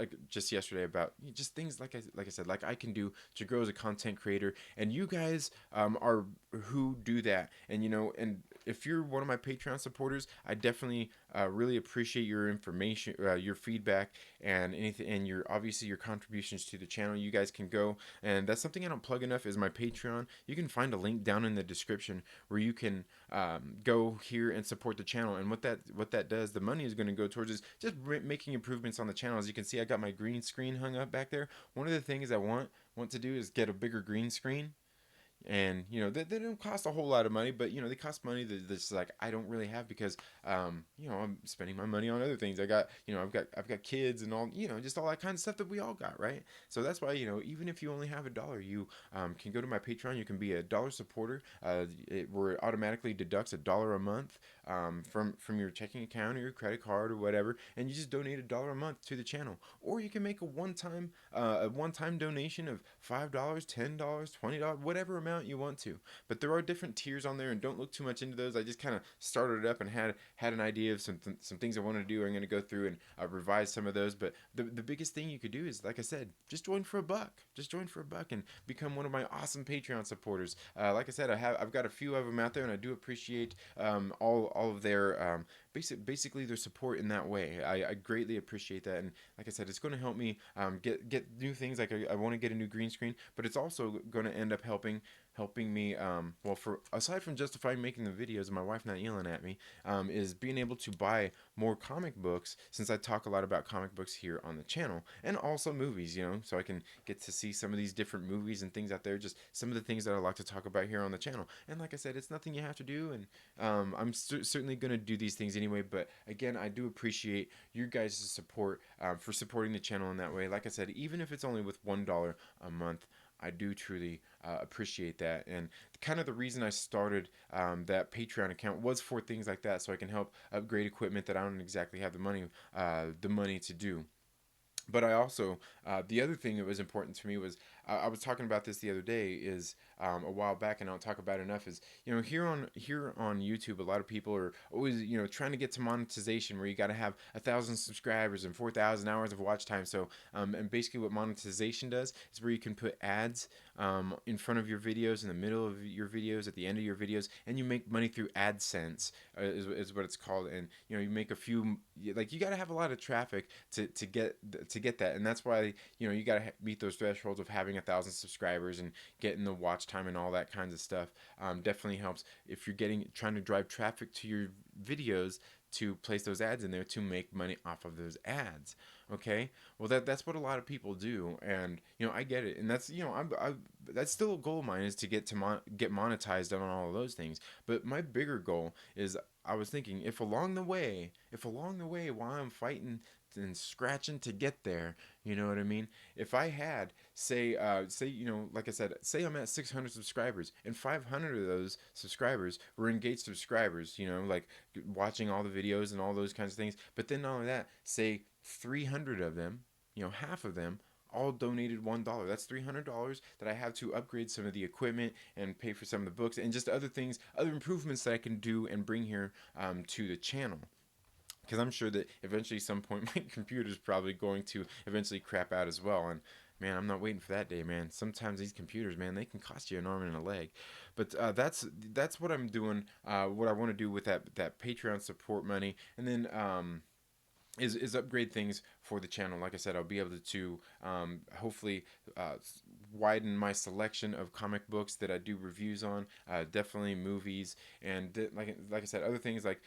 S1: yesterday about just things like I said, like I can do to grow as a content creator, and you guys are who do that. And and if you're one of my Patreon supporters, I definitely really appreciate your information, your feedback, and anything, and obviously your contributions to the channel. You guys can go, and that's something I don't plug enough, is my Patreon. You can find a link down in the description where you can go here and support the channel. And what that does, the money is going to go towards is just making improvements on the channel. As you can see, I got my green screen hung up back there. One of the things I want to do is get a bigger green screen. and they don't cost a whole lot of money, but they cost money that's like I don't really have because I'm spending my money on other things. I got I've got kids and all, just all that kind of stuff that we all got, right? So that's why, even if you only have $1, you can go to my Patreon. You can be a dollar supporter. Where it automatically deducts $1 a month from your checking account or your credit card or whatever, and you just donate $1 a month to the channel. Or you can make a one-time donation of $5, $10, $20, whatever amount you want to. But there are different tiers on there, and don't look too much into those. I just kind of started up and had an idea of some things I wanted to do. I'm going to go through and revise some of those. But the biggest thing you could do is, like I said, just join for $1. Just join for $1 and become one of my awesome Patreon supporters. Like I said, I've got a few of them out there, and I do appreciate all of their basically their support in that way. I greatly appreciate that, and like I said, it's going to help me get new things. Like I want to get a new green screen, but it's also going to end up helping me, well, for aside from justifying making the videos and my wife not yelling at me, is being able to buy more comic books, since I talk a lot about comic books here on the channel, and also movies, so I can get to see some of these different movies and things out there, just some of the things that I like to talk about here on the channel. And like I said, it's nothing you have to do, and I'm certainly going to do these things anyway. But again, I do appreciate your guys' support for supporting the channel in that way. Like I said, even if it's only with $1 a month, I do truly appreciate that. And kind of the reason I started that Patreon account was for things like that, so I can help upgrade equipment that I don't exactly have the money to do. But I also, the other thing that was important to me was, I was talking about this the other day, is a while back, and I don't talk about it enough, is, here on YouTube, a lot of people are always, trying to get to monetization, where you got to have 1,000 subscribers and 4,000 hours of watch time. So, and basically what monetization does is where you can put ads in front of your videos, in the middle of your videos, at the end of your videos, and you make money through AdSense, is what it's called. And you make a few, like, you got to have a lot of traffic to get that, and that's why you got to meet those thresholds of having 1,000 subscribers and getting the watch time and all that kinds of stuff. Definitely helps if you're trying to drive traffic to your videos, to place those ads in there to make money off of those ads. Okay, well, that's what a lot of people do, and I get it, and that's that's still a goal of mine, is to get monetized on all of those things. But my bigger goal is, I was thinking, if along the way, while I'm fighting and scratching to get there, you know what I mean? If I had, say, like I said, say I'm at 600 subscribers, and 500 of those subscribers were engaged subscribers, like watching all the videos and all those kinds of things. But then not only that, say 300 of them, half of them, all donated $1. That's $300 that I have to upgrade some of the equipment and pay for some of the books and just other things, other improvements that I can do and bring here to the channel. Because I'm sure that eventually, some point, my computer's probably going to eventually crap out as well. And man, I'm not waiting for that day, man. Sometimes these computers, man, they can cost you an arm and a leg. But that's what I'm doing. What I want to do with that Patreon support money, and then is upgrade things for the channel. Like I said, I'll be able to hopefully widen my selection of comic books that I do reviews on. Definitely movies, and like I said, other things like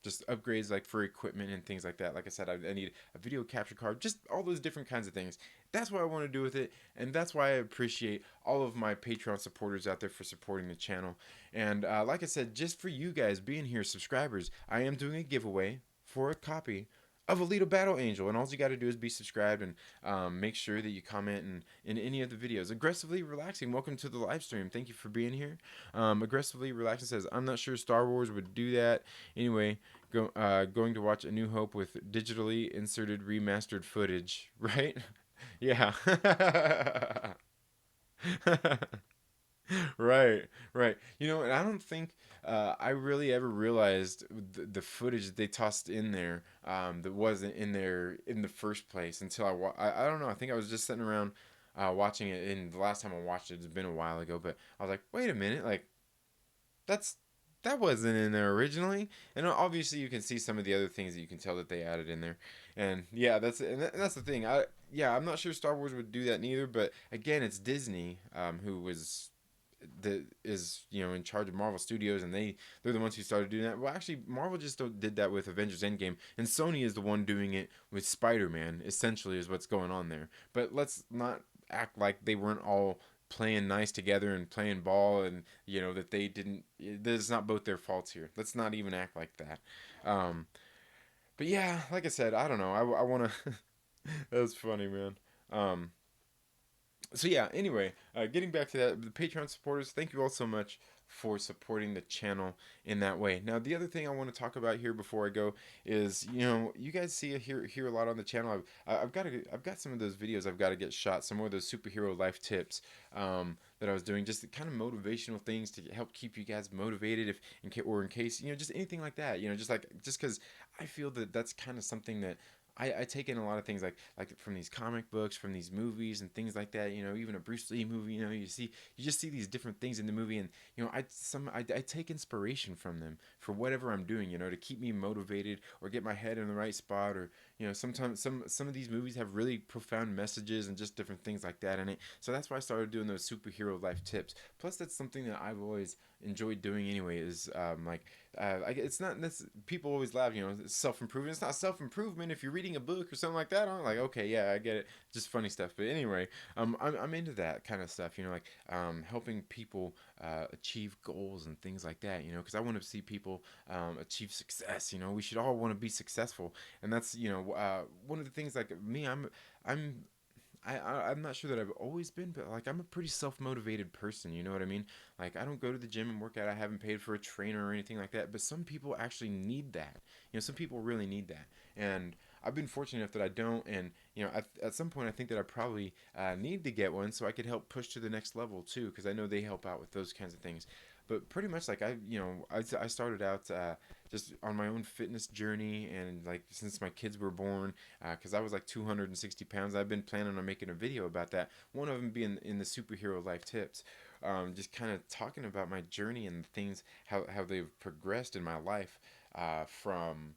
S1: just upgrades, like for equipment and things like that. Like I said, I need a video capture card, just all those different kinds of things. That's what I want to do with it, and that's why I appreciate all of my Patreon supporters out there for supporting the channel. And like I said, just for you guys being here, subscribers, I am doing a giveaway for a copy of Alita Battle Angel, and all you got to do is be subscribed, and make sure that you comment in any of the videos. Aggressively Relaxing, welcome to the live stream. Thank you for being here. Aggressively Relaxing says, I'm not sure Star Wars would do that. Anyway, going to watch A New Hope with digitally inserted remastered footage, right? Yeah. Right, right. And I don't think I really ever realized the footage that they tossed in there, that wasn't in there in the first place, until I don't know. I think I was just sitting around watching it, and the last time I watched it, it's been a while ago. But I was like, wait a minute, like that's that wasn't in there originally. And obviously, you can see some of the other things that you can tell that they added in there. And yeah, that's the thing. I'm not sure Star Wars would do that neither. But again, it's Disney, who was that is in charge of Marvel Studios, and they're the ones who started doing that. Well, actually, Marvel just did that with Avengers Endgame, and Sony is the one doing it with Spider-Man. Essentially, is what's going on there. But let's not act like they weren't all playing nice together and playing ball, and that they didn't. This is not both their faults here. Let's not even act like that. Um, but yeah, like I said, I don't know. I want to. That was funny, man. Um, so yeah, anyway, getting back to that, the Patreon supporters, thank you all so much for supporting the channel in that way. Now, the other thing I want to talk about here before I go is, you guys see hear a lot on the channel. I've got some of those videos I've got to get shot, some more of those superhero life tips that I was doing, just the kind of motivational things to help keep you guys motivated, if in case just anything like that, just because I feel that that's kind of something that I take in a lot of things, like from these comic books, from these movies and things like that. Even a Bruce Lee movie. You just see these different things in the movie, and I take inspiration from them for whatever I'm doing. To keep me motivated or get my head in the right spot, or sometimes some of these movies have really profound messages and just different things like that in it. So that's why I started doing those superhero life tips. Plus, that's something that I've always enjoyed doing anyway. Is it's not. People always laugh. Self improvement. It's not self improvement if you're reading a book or something like that. I'm like, okay, yeah, I get it. Just funny stuff. But anyway, I'm into that kind of stuff. Helping people achieve goals and things like that. Because I want to see people achieve success. We should all want to be successful, and that's one of the things. Like me, I'm I'm not sure that I've always been, but like I'm a pretty self-motivated person, you know what I mean? Like I don't go to the gym and work out. I haven't paid for a trainer or anything like that, but some people actually need that. Some people really need that. And I've been fortunate enough that I don't, and at some point I think that I probably need to get one so I could help push to the next level too, because I know they help out with those kinds of things. But pretty much like I started out just on my own fitness journey, and like since my kids were born, because I was like 260 pounds. I've been planning on making a video about that. One of them being in the superhero life tips, just kind of talking about my journey and things, how they've progressed in my life, from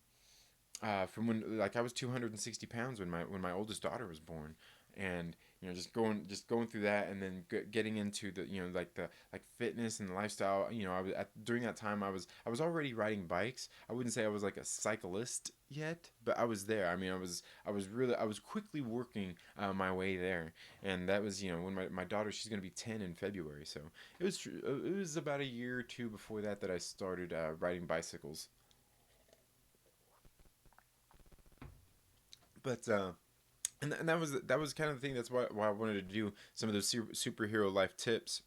S1: when like I was 260 pounds when my oldest daughter was born, and just going through that, and then getting into the like the like fitness and lifestyle. During that time I was already riding bikes. I wouldn't say I was like a cyclist yet, but I was there. I mean, I was quickly working my way there, and that was when my daughter, she's gonna be 10 in February, so it was about a year or two before that I started riding bicycles. But and that was kind of the thing. That's why I wanted to do some of those superhero life tips,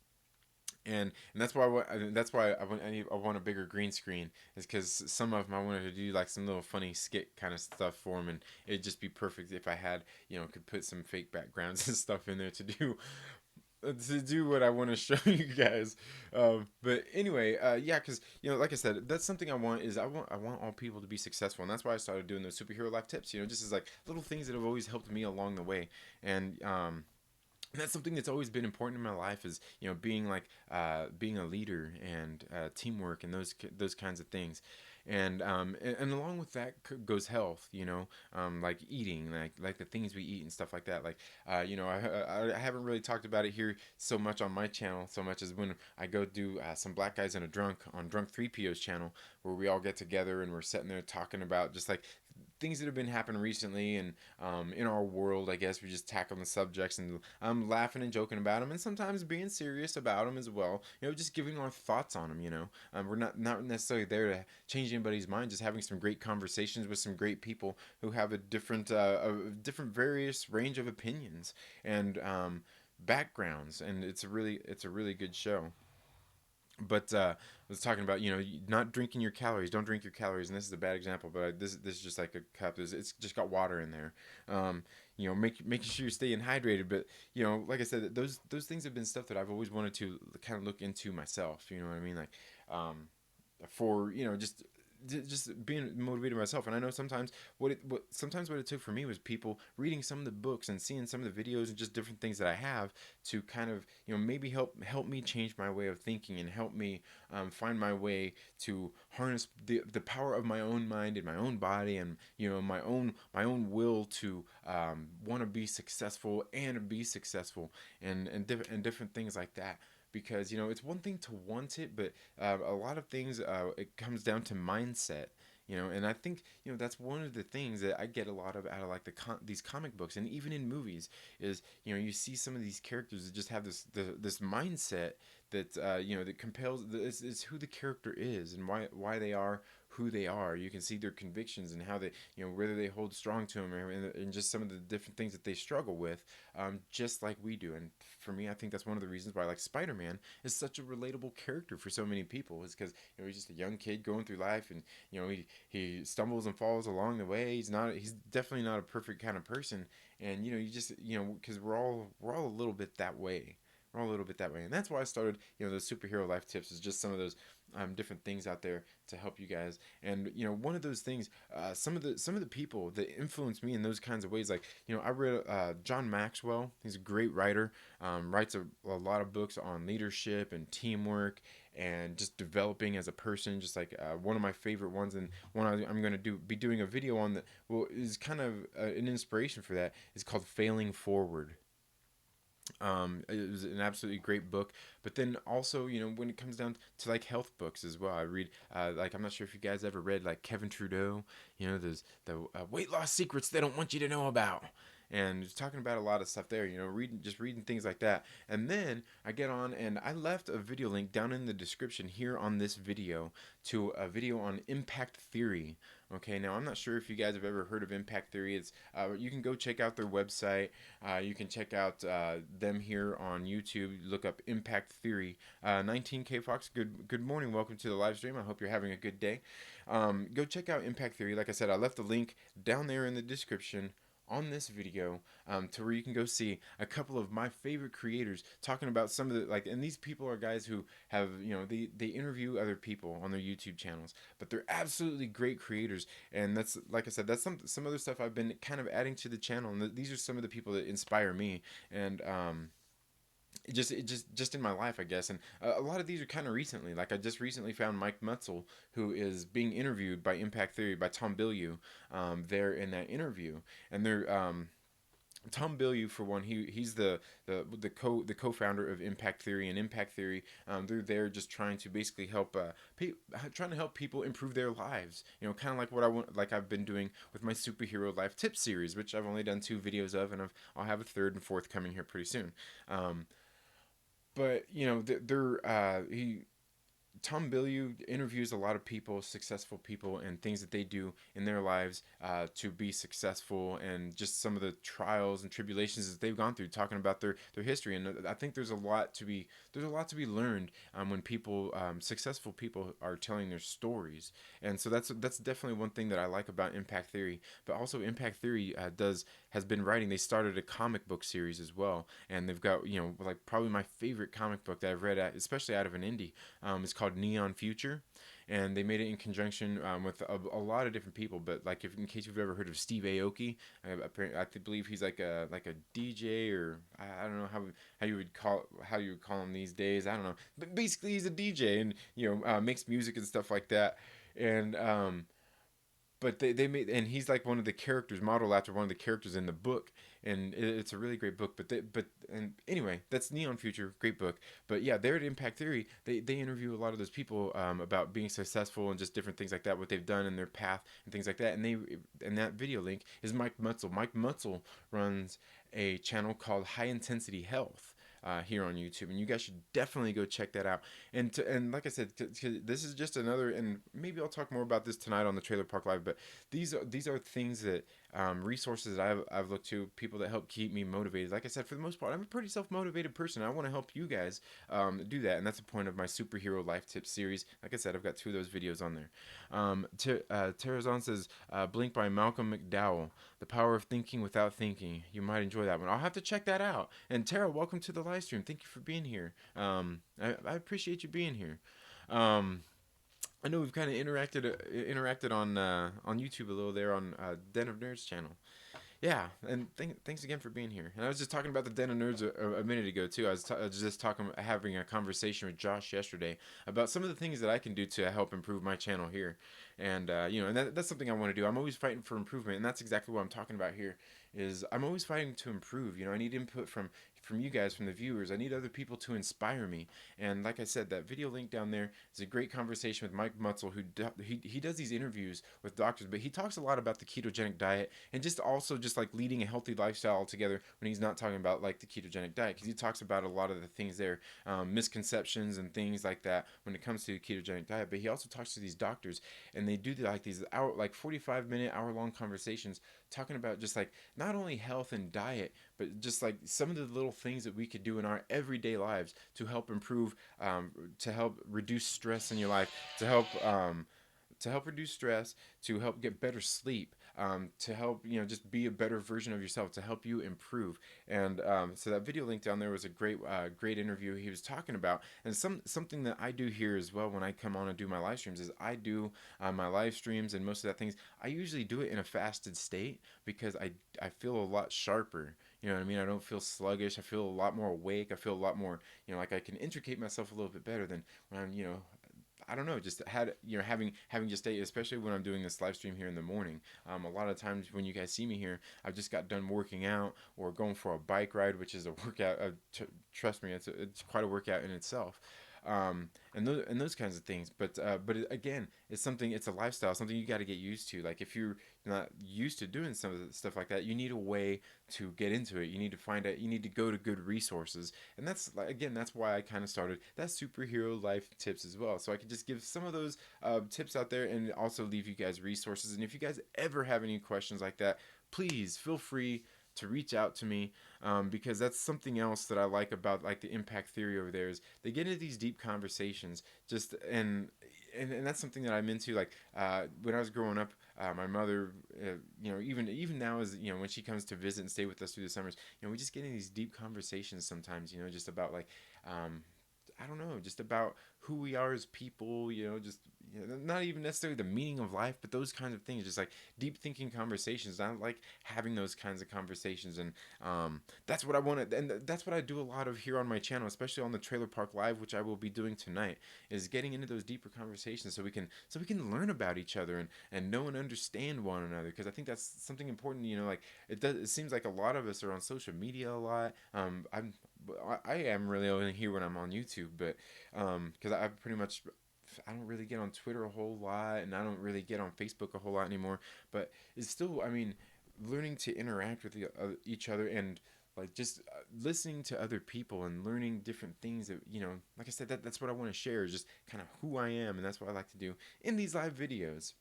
S1: and that's why that's why I want a bigger green screen, is because some of them I wanted to do like some little funny skit kind of stuff for them, and it'd just be perfect if I had could put some fake backgrounds and stuff in there to do what I want to show you guys. But anyway, yeah, because like I said, that's something I want, is I want all people to be successful, and that's why I started doing those superhero life tips. Just as like little things that have always helped me along the way, and that's something that's always been important in my life, is being like being a leader, and teamwork, and those kinds of things. And along with that goes health, like eating, like the things we eat and stuff like that. Like I haven't really talked about it here so much on my channel, so much as when I go do some Black Guys and a Drunk on Drunk 3PO's channel, where we all get together and we're sitting there talking about just like things that have been happening recently, and in our world. I guess we just tackle the subjects, and laughing and joking about them, and sometimes being serious about them as well. Just giving our thoughts on them. We're not necessarily there to change anybody's mind, just having some great conversations with some great people who have a different various range of opinions and backgrounds, and it's a really good show. But I was talking about not drinking your calories. Don't drink your calories, and this is a bad example, but this is just like a cup. It's just got water in there. Making sure you're staying hydrated. But like I said, those things have been stuff that I've always wanted to kind of look into myself. You know what I mean? Like, for just being motivated myself. And I know sometimes what it took for me was people reading some of the books and seeing some of the videos and just different things that I have, to kind of maybe help me change my way of thinking, and help me find my way to harness the power of my own mind and my own body, and my own will to want to be successful and be successful, and different things like that. Because it's one thing to want it, but a lot of things, it comes down to mindset. And I think that's one of the things that I get a lot of out of like these comic books, and even in movies, is you see some of these characters that just have this mindset that that compels it's who the character is and why they are who they are. You can see their convictions and how they whether they hold strong to them, and just some of the different things that they struggle with, just like we do. And for me, I think that's one of the reasons why like Spider-Man is such a relatable character for so many people, is because he's just a young kid going through life, and he stumbles and falls along the way. He's definitely not a perfect kind of person, and you just because we're all a little bit that way. We're all a little bit that way, and that's why I started those superhero life tips, is just some of those different things out there to help you guys. And one of those things, some of the people that influenced me in those kinds of ways, like I read John Maxwell. He's a great writer. Writes a lot of books on leadership and teamwork and just developing as a person. Just like one of my favorite ones, and one I'm going to be doing a video on that. Well, is kind of an inspiration for that. Is called Failing Forward. It was an absolutely great book. But then also, when it comes down to like health books as well, I read like, I'm not sure if you guys ever read like Kevin Trudeau. There's the weight loss secrets they don't want you to know about. And just talking about a lot of stuff there, reading things like that. And then I get on, and I left a video link down in the description here on this video to a video on impact theory. Okay, now I'm not sure if you guys have ever heard of impact theory. It's you can go check out their website. You can check out them here on YouTube. Look up impact theory. 19K Fox. Good morning. Welcome to the live stream. I hope you're having a good day. Go check out impact theory. Like I said, I left the link down there in the description on this video, to where you can go see a couple of my favorite creators talking about some of the, like, and these people are guys who have they interview other people on their YouTube channels, but they're absolutely great creators. And that's, like I said, that's some other stuff I've been kind of adding to the channel, and these are some of the people that inspire me. And just in my life, I guess. And a lot of these are kind of recently. Like, I just recently found Mike Mutzel, who is being interviewed by Impact Theory by Tom Bilyeu, there in that interview. And they're Tom Bilyeu, for one, he's the co-founder of Impact Theory. And Impact Theory, they're there just trying to basically help trying to help people improve their lives. Kind of like what I've been doing with my superhero life tips series, which I've only done 2 videos of, and I'll have a third and fourth coming here pretty soon. But he Tom Bilyeu interviews a lot of people, successful people, and things that they do in their lives to be successful, and just some of the trials and tribulations that they've gone through, talking about their history. And I think there's a lot to be learned when people, successful people, are telling their stories. And so that's definitely one thing that I like about Impact Theory. But also, Impact Theory has been writing. They started a comic book series as well, and they've got like probably my favorite comic book that I've read, especially out of an indie. It's called Neon Future, and they made it in conjunction with a lot of different people. But like, in case you've ever heard of Steve Aoki, I believe he's like a DJ, or I don't know how you would call him these days. I don't know, but basically he's a DJ, and makes music and stuff like that. And but they made, and he's like one of the characters, modeled after one of the characters in the book. And it's a really great book. And anyway, that's Neon Future, great book. But yeah, there at Impact Theory, they interview a lot of those people about being successful and just different things like that, what they've done in their path and things like that. And that video link is Mike Mutzel. Mike Mutzel runs a channel called High Intensity Health. Here on YouTube, and you guys should definitely go check that out. And like I said, this is just another, and maybe I'll talk more about this tonight on the Trailer Park Live. But these are things that resources that I've looked to, people that help keep me motivated. Like I said, for the most part, I'm a pretty self-motivated person. I want to help you guys do that, and that's the point of my superhero life tips series. Like I said, I've got 2 of those videos on there. Terrazon says, Blink by Malcolm McDowell, The Power of Thinking Without Thinking. You might enjoy that one. I'll have to check that out. And Tara, welcome to the live stream. Thank you for being here. I appreciate you being here. I know we've kind of interacted on YouTube a little there on Den of Nerds channel. Yeah, and thanks again for being here. And I was just talking about the Den of Nerds a minute ago too. I was just having a conversation with Josh yesterday about some of the things that I can do to help improve my channel here. And and that's something I want to do. I'm always fighting for improvement, and that's exactly what I'm talking about here. Is I'm always fighting to improve. I need input from from you guys, from the viewers. I need other people to inspire me. And like I said, that video link down there is a great conversation with Mike Mutzel, who he does these interviews with doctors, but he talks a lot about the ketogenic diet and just also just like leading a healthy lifestyle altogether when he's not talking about like the ketogenic diet, because he talks about a lot of the things there, misconceptions and things like that when it comes to the ketogenic diet. But he also talks to these doctors, and they do like these hour, like 45-minute, hour-long conversations talking about just like not only health and diet, but just like some of the little things that we could do in our everyday lives to help improve, to help reduce stress in your life, to help reduce stress, to help get better sleep, to help just be a better version of yourself, to help you improve. And so that video link down there was a great interview he was talking about. And something that I do here as well when I come on and do my live streams is I do my live streams and most of that things. I usually do it in a fasted state because I feel a lot sharper. You know what I mean? I don't feel sluggish. I feel a lot more awake. I feel a lot more, like I can intricate myself a little bit better than when I'm, I don't know, just having just a, especially when I'm doing this live stream here in the morning. A lot of times when you guys see me here, I've just got done working out or going for a bike ride, which is a workout. Trust me, it's quite a workout in itself. And those kinds of things. But again, it's something. It's a lifestyle, something you got to get used to. Like if you're not used to doing some of the stuff like that, you need a way to get into it. You need to find out. You need to go to good resources, and that's like, again, that's why I kind of started that superhero life tips as well. So I could just give some of those tips out there, and also leave you guys resources. And if you guys ever have any questions like that, please feel free to reach out to me, because that's something else that I like about like the impact theory over there is they get into these deep conversations just and that's something that I'm into. Like when I was growing up, my mother, even now, as when she comes to visit and stay with us through the summers, we just get in these deep conversations sometimes, just about like I don't know, just about who we are as people, just not even necessarily the meaning of life, but those kinds of things, just like deep thinking conversations. I like having those kinds of conversations, and that's what I want to, and that's what I do a lot of here on my channel, especially on the Trailer Park Live, which I will be doing tonight, is getting into those deeper conversations so we can learn about each other and know and understand one another. Because I think that's something important. Like it seems like a lot of us are on social media a lot. I am really only here when I'm on YouTube, but because I don't really get on Twitter a whole lot, and I don't really get on Facebook a whole lot anymore. But it's still, I mean, learning to interact with each other, and like just listening to other people and learning different things that, like I said, that's what I want to share, is just kind of who I am, and that's what I like to do in these live videos.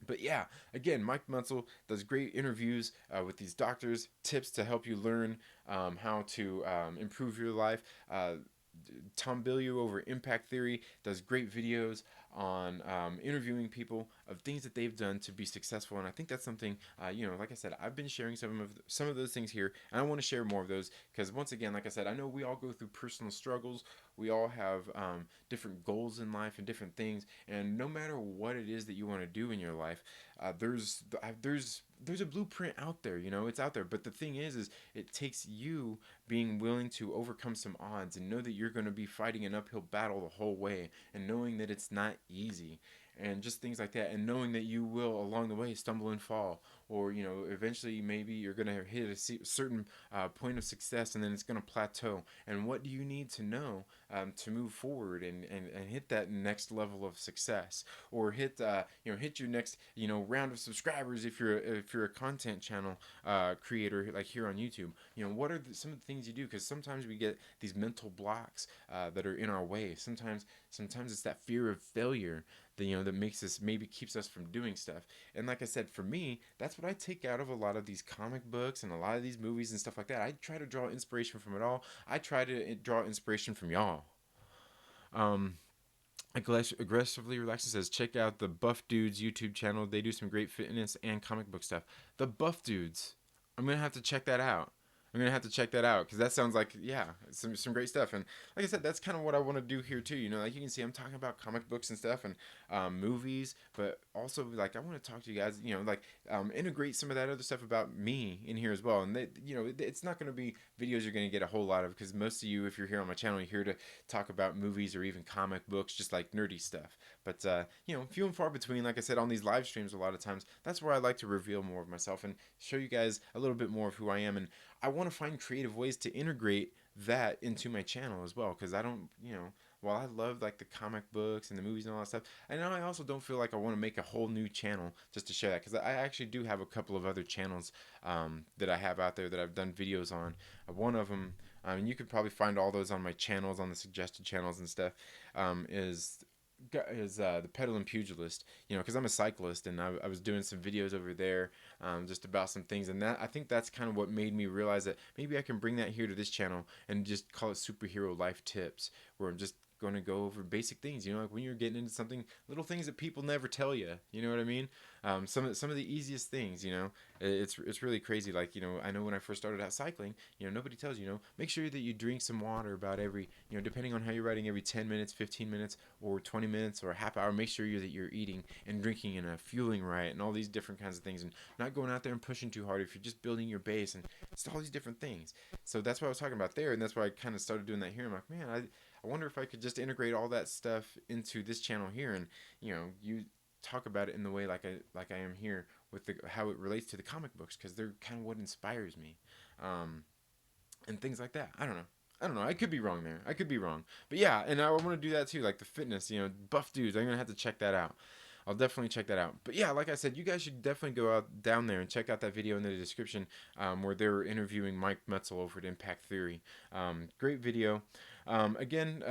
S1: But yeah, again, Mike Mutzel does great interviews with these doctors, tips to help you learn how to improve your life. Tom Bilyeu over Impact Theory does great videos on interviewing people of things that they've done to be successful, and I think that's something, like I said, I've been sharing some of those things here, and I want to share more of those because, once again, like I said, I know we all go through personal struggles. We all have different goals in life and different things, and no matter what it is that you want to do in your life, there's a blueprint out there. It's out there. But the thing is it takes you being willing to overcome some odds and know that you're going to be fighting an uphill battle the whole way, and knowing that it's not easy, and just things like that, and knowing that you will along the way stumble and fall, or eventually maybe you're going to hit a certain point of success, and then it's going to plateau. And what do you need to know to move forward and hit that next level of success, or hit hit your next round of subscribers if you're a content channel creator like here on YouTube. What are some of the things you do? Because sometimes we get these mental blocks that are in our way. Sometimes it's that fear of failure that makes us, maybe keeps us from doing stuff. And like I said, for me, that's what I take out of a lot of these comic books and a lot of these movies and stuff like that. I try to draw inspiration from it all. I try to draw inspiration from y'all. um Aggressively Relaxing says, check out the Buff Dudes YouTube channel. They do some great fitness and comic book stuff. The Buff Dudes, I'm gonna have to check that out. Because that sounds like, yeah, some great stuff. And like I said, that's kind of what I want to do here too. Like you can see, I'm talking about comic books and stuff, and movies, but also like I want to talk to you guys. Like integrate some of that other stuff about me in here as well. And it's not going to be videos you're going to get a whole lot of, because most of you, if you're here on my channel, you're here to talk about movies or even comic books, just like nerdy stuff. But few and far between. Like I said, on these live streams, a lot of times that's where I like to reveal more of myself and show you guys a little bit more of who I am. And I want to find creative ways to integrate that into my channel as well, because I don't, while I love like the comic books and the movies and all that stuff, and I also don't feel like I want to make a whole new channel just to share that, because I actually do have a couple of other channels that I have out there that I've done videos on. One of them, and you could probably find all those on my channels, on the suggested channels and stuff, is the pedal and pugilist, because I'm a cyclist, and I was doing some videos over there, just about some things, and that I think that's kind of what made me realize that maybe I can bring that here to this channel and just call it superhero life tips, where I'm just going to go over basic things, like when you're getting into something, little things that people never tell you, you know what I mean? Some of the easiest things, it's really crazy. Like, I know when I first started out cycling, nobody tells you, make sure that you drink some water about every, depending on how you're riding, every 10 minutes, 15 minutes, or 20 minutes, or a half hour. Make sure that you're eating and drinking and fueling right, and all these different kinds of things, and not going out there and pushing too hard if you're just building your base, and it's all these different things. So that's what I was talking about there, and that's why I kind of started doing that here. I'm like, man, I wonder if I could just integrate all that stuff into this channel here, and you talk about it in the way like I am here with how it relates to the comic books, because they're kind of what inspires me, and things like that. I don't know. I could be wrong there. I could be wrong. But yeah, and I want to do that too, like the fitness, buff dudes. I'm gonna have to check that out. I'll definitely check that out. But yeah, like I said, you guys should definitely go out down there and check out that video in the description, where they were interviewing Mike Mutzel over at Impact Theory. Great video. Again,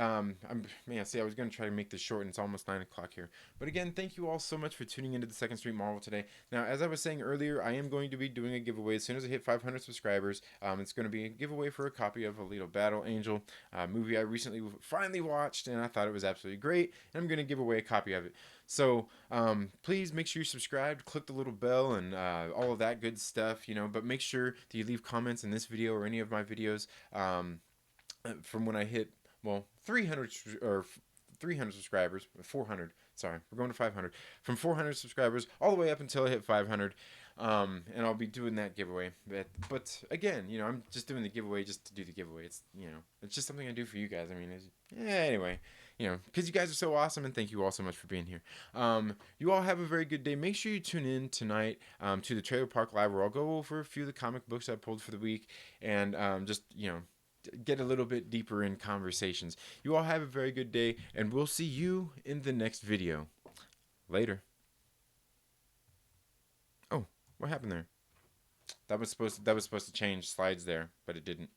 S1: see, I was going to try to make this short, and it's almost 9 o'clock here. But again, thank you all so much for tuning into the Second Street Marvel today. Now, as I was saying earlier, I am going to be doing a giveaway as soon as I hit 500 subscribers. It's going to be a giveaway for a copy of Alito Battle Angel, movie I recently finally watched, and I thought it was absolutely great, and I'm going to give away a copy of it. So please make sure you subscribe, click the little bell, and all of that good stuff, but make sure that you leave comments in this video or any of my videos, from when I hit, 300 or 300 subscribers, 400, sorry, we're going to 500, from 400 subscribers all the way up until I hit 500, and I'll be doing that giveaway. But again, I'm just doing the giveaway just to do the giveaway. It's, it's just something I do for you guys. I mean, anyway, because you guys are so awesome, and thank you all so much for being here. You all have a very good day. Make sure you tune in tonight to the Trailer Park Live, where I'll go over a few of the comic books I pulled for the week, and just, get a little bit deeper in conversations. You all have a very good day, and we'll see you in the next video. Later. Oh, what happened there? That was supposed to change slides there, but it didn't.